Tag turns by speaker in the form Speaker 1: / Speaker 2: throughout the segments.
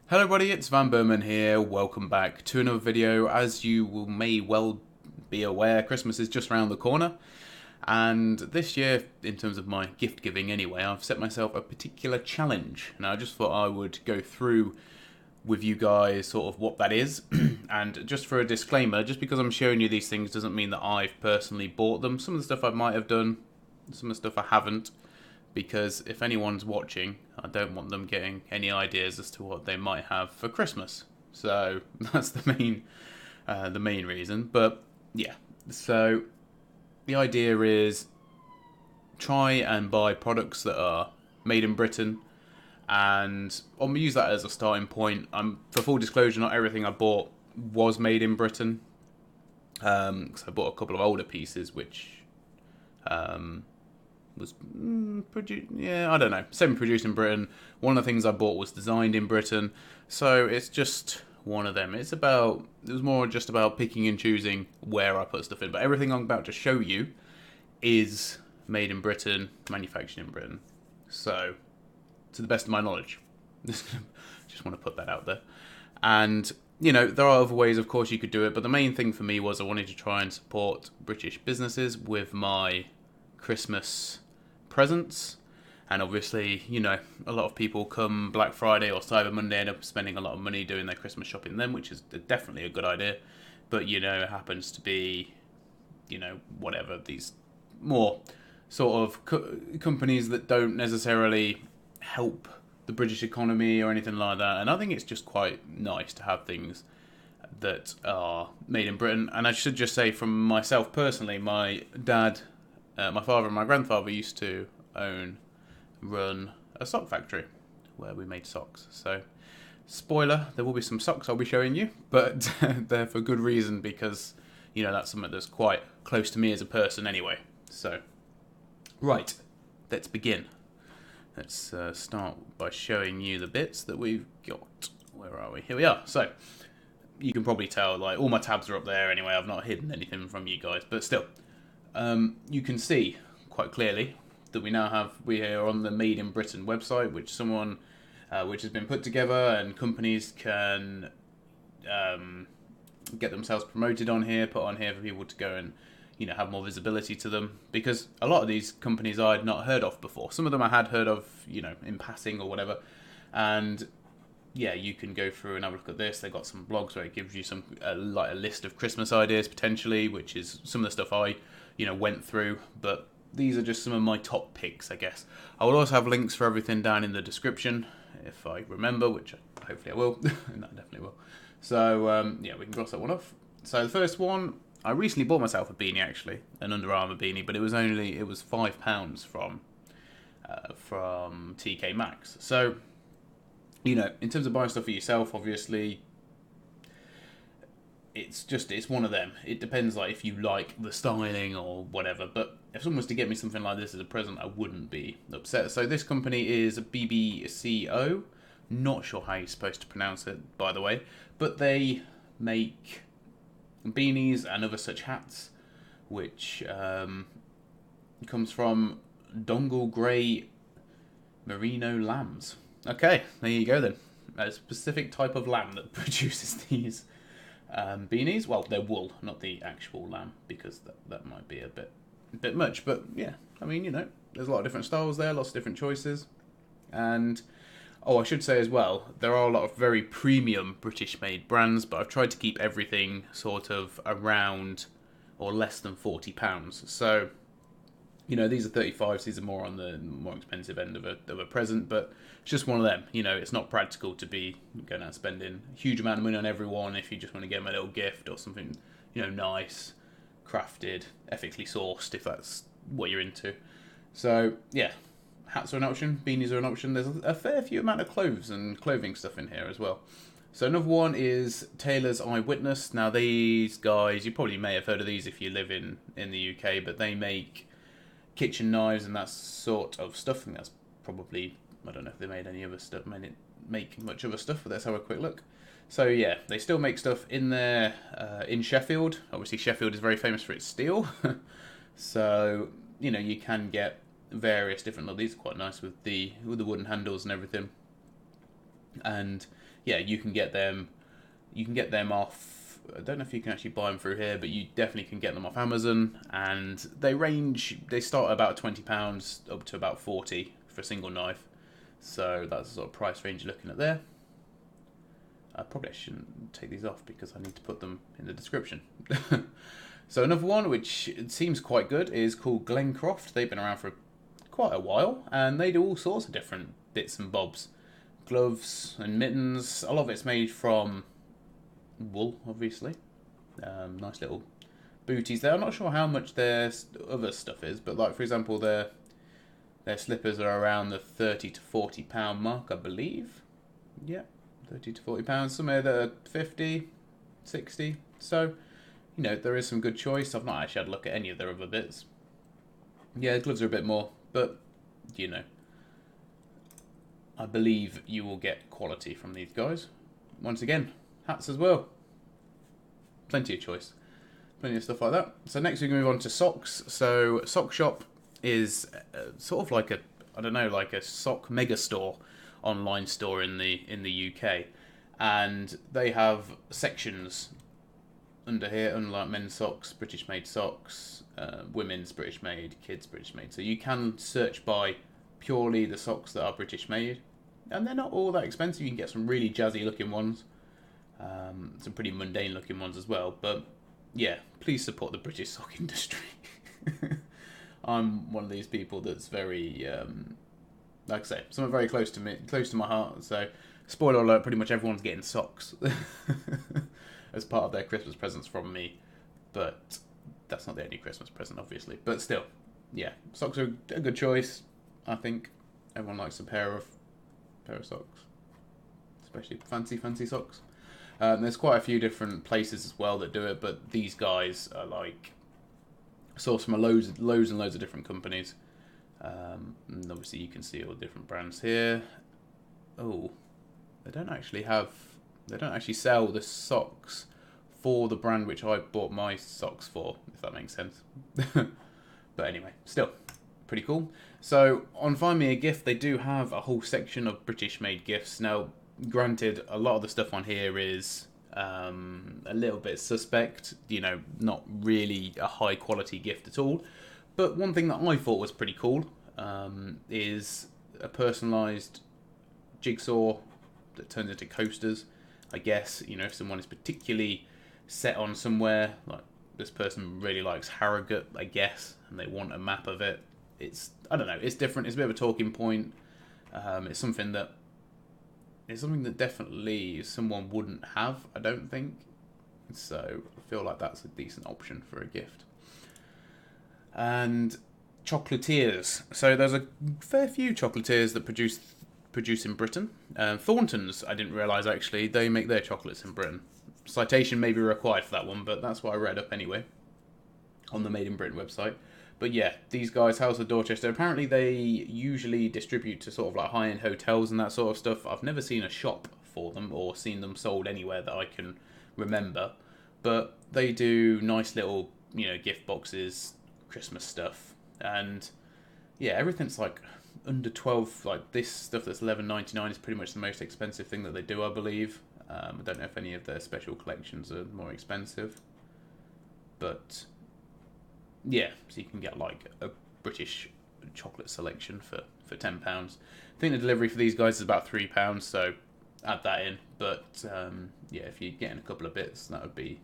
Speaker 1: Hello everybody, it's vanburman here. Welcome back to another video. As you may well be aware, Christmas is just around the corner. And this year, in terms of my gift giving anyway, I've set myself a particular challenge. Now I just thought I would go through with you guys sort of what that is. And just for a disclaimer, just because I'm showing you these things doesn't mean that I've personally bought them. Some of the stuff I might have done, some of the stuff I haven't. Because if anyone's watching, I don't want them getting any ideas as to what they might have for Christmas. So that's the main reason. But yeah, so the idea is try and buy products that are made in Britain, and I'll use that as a starting point. For full disclosure, not everything I bought was made in Britain, because I bought a couple of older pieces which was produced, I don't know, semi-produced in Britain. One of the things I bought was designed in Britain, so it's just one of them. It was more just about picking and choosing where I put stuff in, but everything I'm about to show you is made in Britain, manufactured in Britain. So, to the best of my knowledge. Just want to put that out there. And, you know, there are other ways, of course, you could do it, but the main thing for me was I wanted to try and support British businesses with my Christmas presents. And obviously, you know, a lot of people come Black Friday or Cyber Monday end up spending a lot of money doing their Christmas shopping then, which is definitely a good idea. But, you know, it happens to be, you know, whatever, these more sort of companies that don't necessarily help the British economy or anything like that. And I think it's just quite nice to have things that are made in Britain. And I should just say, from myself personally, my dad, my father and my grandfather used to run a sock factory where we made socks. So, spoiler, there will be some socks I'll be showing you, but they're for good reason, because, you know, that's something that's quite close to me as a person anyway. So, right, let's begin. Let's start by showing you the bits that we've got. Where are we? Here we are. So, you can probably tell, like, all my tabs are up there anyway. I've not hidden anything from you guys, but still. You can see quite clearly that we are on the Made in Britain website, which has been put together, and companies can get themselves promoted on here, put on here for people to go and, you know, have more visibility to them, because a lot of these companies I'd not heard of before. Some of them I had heard of, you know, in passing or whatever, and yeah, you can go through and have a look at this. They've got some blogs where it gives you like a list of Christmas ideas potentially, which is some of the stuff I, you know, went through, but these are just some of my top picks, I guess. I will also have links for everything down in the description, if I remember, which hopefully I will. No, I definitely will. So, yeah, we can cross that one off. So the first one, I recently bought myself a beanie, actually, an Under Armour beanie, but it was £5 from TK Maxx. So, you know, in terms of buying stuff for yourself, obviously, it's one of them. It depends, like, if you like the styling or whatever, but if someone was to get me something like this as a present, I wouldn't be upset. So this company is BBCO. Not sure how you're supposed to pronounce it, by the way, but they make beanies and other such hats, which comes from Dongle Grey Merino lambs. Okay, there you go then. A specific type of lamb that produces these beanies. Well, they're wool, not the actual lamb, because that might be a bit much. But yeah, I mean, you know, there's a lot of different styles there, lots of different choices. And I should say as well, there are a lot of very premium British-made brands, but I've tried to keep everything sort of around or less than £40. So, you know, these are 35s. These are more on the more expensive end of a present, but it's just one of them. You know, it's not practical to be going out spending a huge amount of money on everyone if you just want to get them a little gift or something, you know, nice, crafted, ethically sourced, if that's what you're into. So, yeah, hats are an option, beanies are an option. There's a fair few amount of clothes and clothing stuff in here as well. So another one is Taylor's Eyewitness. Now, these guys, you probably may have heard of these if you live in the UK, but they make kitchen knives and that sort of stuff. I think that's probably, I don't know if they made any other stuff, make much other stuff, but let's have a quick look. So yeah, they still make stuff in there in Sheffield. Obviously Sheffield is very famous for its steel. So, you know, you can get various different, these are quite nice with the wooden handles and everything. And yeah, you can get them. You can get them off. I don't know if you can actually buy them through here, but you definitely can get them off Amazon. And they range. They start at about £20 up to about 40 for a single knife. So that's the sort of price range you're looking at there. I probably shouldn't take these off because I need to put them in the description. So another one, which seems quite good, is called Glen Croft. They've been around for quite a while, and they do all sorts of different bits and bobs. Gloves and mittens. A lot of it's made from wool, obviously. Nice little booties there. I'm not sure how much their other stuff is, but like for example, their slippers are around the £30 to £40 mark, I believe. Yeah, £30 to £40. Some are the 50, 60. So, you know, there is some good choice. I've not actually had a look at any of their other bits. Yeah, the gloves are a bit more, but you know, I believe you will get quality from these guys. Once again, hats as well. Plenty of choice. Plenty of stuff like that. So next we can move on to socks. So Sock Shop is sort of like a, I don't know, like a sock mega store, online store in the UK. And they have sections under here, unlike men's socks, British made socks, women's British made, kids British made. So you can search by purely the socks that are British made. And they're not all that expensive. You can get some really jazzy looking ones. Some pretty mundane looking ones as well. But yeah, please support the British sock industry. I'm one of these people that's very, like I say, something very close to me, close to my heart. So, spoiler alert, pretty much everyone's getting socks as part of their Christmas presents from me. But that's not the only Christmas present, obviously. But still, yeah, socks are a good choice. I think everyone likes a pair of socks, especially fancy socks. There's quite a few different places as well that do it, but these guys are like sourced from loads and loads of different companies. And obviously you can see all the different brands here. Oh, they don't actually sell the socks for the brand which I bought my socks for, if that makes sense. But anyway, still pretty cool. So on Find Me a Gift, they do have a whole section of British made gifts. Now, granted, a lot of the stuff on here is a little bit suspect, you know, not really a high quality gift at all. But one thing that I thought was pretty cool is a personalised jigsaw that turns into coasters. I guess, you know, if someone is particularly set on somewhere, like this person really likes Harrogate, I guess, and they want a map of it. I don't know, it's different, it's a bit of a talking point. It's something that definitely someone wouldn't have, I don't think. So I feel like that's a decent option for a gift. And chocolatiers. So there's a fair few chocolatiers that produce in Britain. Thornton's, I didn't realise actually, they make their chocolates in Britain. Citation may be required for that one, but that's what I read up anyway on the Made in Britain website. But yeah, these guys, House of Dorchester, apparently they usually distribute to sort of like high-end hotels and that sort of stuff. I've never seen a shop for them or seen them sold anywhere that I can remember. But they do nice little, you know, gift boxes, Christmas stuff. And yeah, everything's like under 12, like this stuff that's $11.99 is pretty much the most expensive thing that they do, I believe. I don't know if any of their special collections are more expensive. But yeah, so you can get like a British chocolate selection for £10. I think the delivery for these guys is about £3, so add that in. But yeah, if you're getting a couple of bits, that would be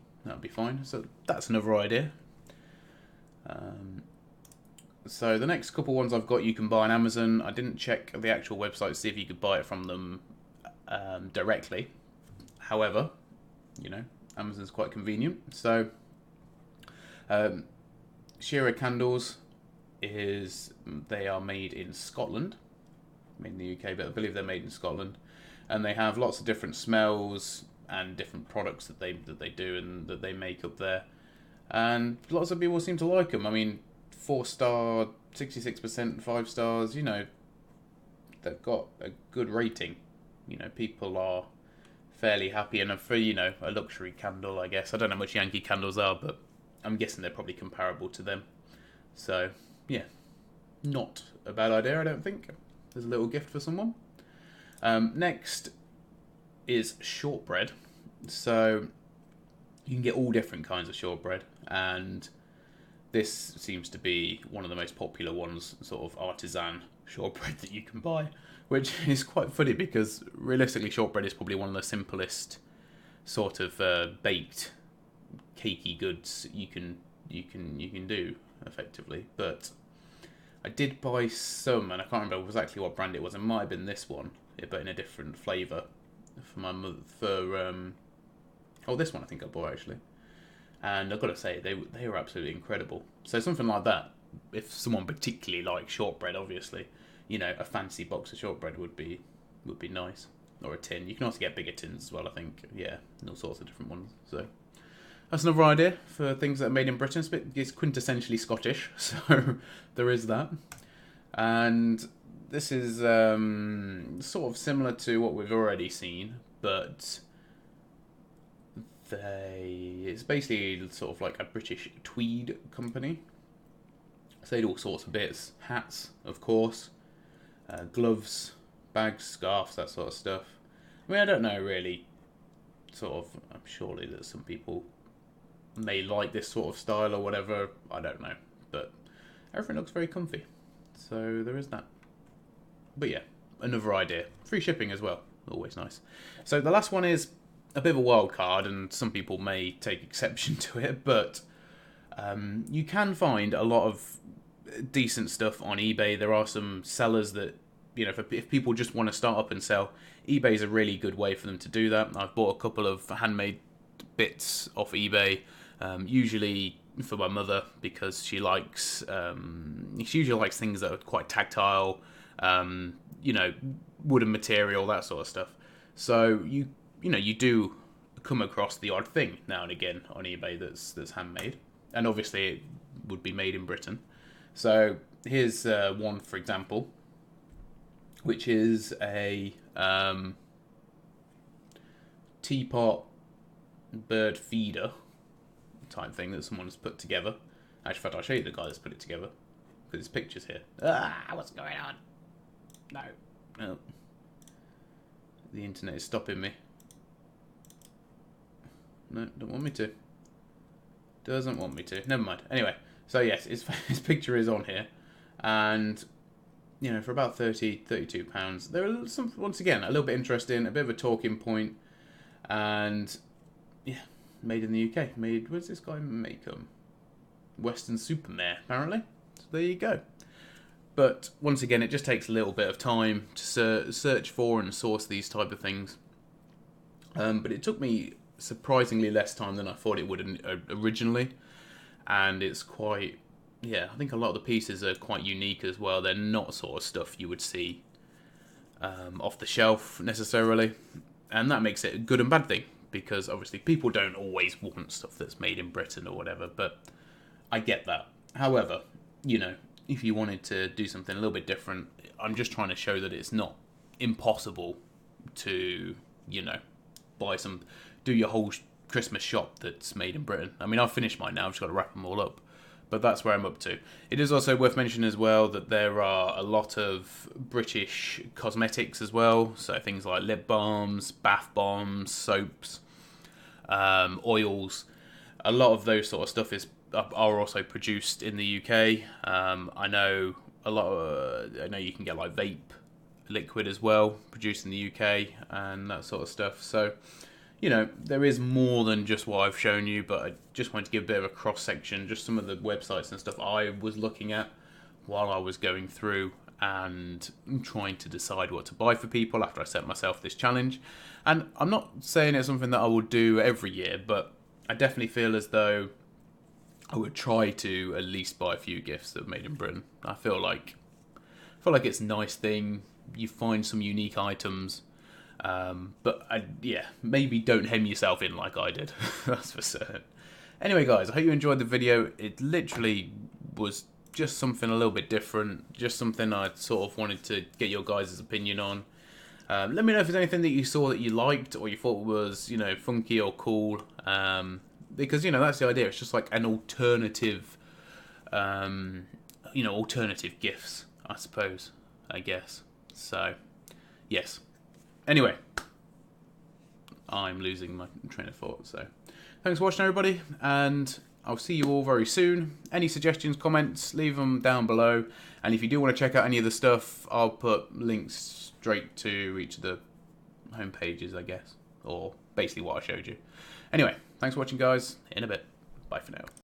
Speaker 1: fine. So that's another idea. So the next couple ones I've got you can buy on Amazon. I didn't check the actual website to see if you could buy it from them directly. However, you know, Amazon's quite convenient. So Shearer candles they are made in Scotland, made in the UK, but I believe they're made in Scotland, and they have lots of different smells and different products that they do and that they make up there, and lots of people seem to like them. I mean, 4-star, 66%, 5 stars. You know, they've got a good rating. You know, people are fairly happy, and for, you know, a luxury candle, I guess. I don't know how much Yankee candles are, but I'm guessing they're probably comparable to them. So, yeah, not a bad idea, I don't think. There's a little gift for someone. Next, is shortbread. So you can get all different kinds of shortbread, and this seems to be one of the most popular ones, sort of artisan shortbread that you can buy, which is quite funny because realistically shortbread is probably one of the simplest sort of baked cakey goods you can do effectively. But I did buy some, and I can't remember exactly what brand it was. It might have been this one, but in a different flavour for my mother. This one I think I bought actually, and I've got to say they were absolutely incredible. So something like that, if someone particularly likes shortbread, obviously, a fancy box of shortbread would be nice, or a tin. You can also get bigger tins as well, I think. Yeah, and all sorts of different ones. So that's another idea for things that are made in Britain. It's quintessentially Scottish, so there is that. And this is sort of similar to what we've already seen, but it's basically sort of like a British Tweed company. So they do all sorts of bits. Hats, of course. Gloves, bags, scarves, that sort of stuff. I mean, I don't know really. I'm surely that some people may like this sort of style or whatever. I don't know. But everything looks very comfy. So there is that. But yeah, another idea. Free shipping as well. Always nice. So the last one is a bit of a wild card, and some people may take exception to it, but you can find a lot of decent stuff on eBay. There are some sellers that, if people just want to start up and sell, eBay is a really good way for them to do that. I've bought a couple of handmade bits off eBay, usually for my mother, because she usually likes things that are quite tactile, wooden material, that sort of stuff. So you do come across the odd thing now and again on eBay that's handmade, and obviously it would be made in Britain. So here's one, for example, which is a teapot bird feeder type thing that someone's put together. Actually, in fact, I'll show you the guy that's put it together, because there's pictures here. What's going on? No. The internet is stopping me. No, don't want me to. Doesn't want me to. Never mind. Anyway, so yes, his picture is on here, and for about £32, there are some, once again, a little bit interesting, a bit of a talking point, and yeah, made in the UK. Where's this guy make them? Western Supermare, apparently. So there you go. But once again, it just takes a little bit of time to search for and source these type of things. But it took me surprisingly less time than I thought it would originally, and it's quite, I think a lot of the pieces are quite unique as well. They're not sort of stuff you would see off the shelf necessarily, and that makes it a good and bad thing, because obviously people don't always want stuff that's made in Britain or whatever, but I get that. However, if you wanted to do something a little bit different, I'm just trying to show that it's not impossible to, do your whole Christmas shop that's made in Britain. I mean, I've finished mine now, I've just got to wrap them all up. But that's where I'm up to. It is also worth mentioning as well that there are a lot of British cosmetics as well. So things like lip balms, bath bombs, soaps, oils. A lot of those sort of stuff are also produced in the UK. I know you can get like vape liquid as well, produced in the UK and that sort of stuff. So, there is more than just what I've shown you, but I just wanted to give a bit of a cross section, just some of the websites and stuff I was looking at while I was going through and trying to decide what to buy for people after I set myself this challenge. And I'm not saying it's something that I will do every year, but I definitely feel as though I would try to at least buy a few gifts that are made in Britain. I feel like it's a nice thing. You find some unique items, but maybe don't hem yourself in like I did. That's for certain. Anyway, guys, I hope you enjoyed the video. It literally was just something a little bit different, just something I sort of wanted to get your guys' opinion on. Let me know if there's anything that you saw that you liked or you thought was, funky or cool. Because, that's the idea. It's just like an alternative, alternative gifts, I guess. So, yes. Anyway, I'm losing my train of thought. So thanks for watching, everybody, and I'll see you all very soon. Any suggestions, comments, leave them down below. And if you do want to check out any of the stuff, I'll put links straight to each of the home pages, I guess, or basically what I showed you. Anyway, thanks for watching, guys. In a bit. Bye for now.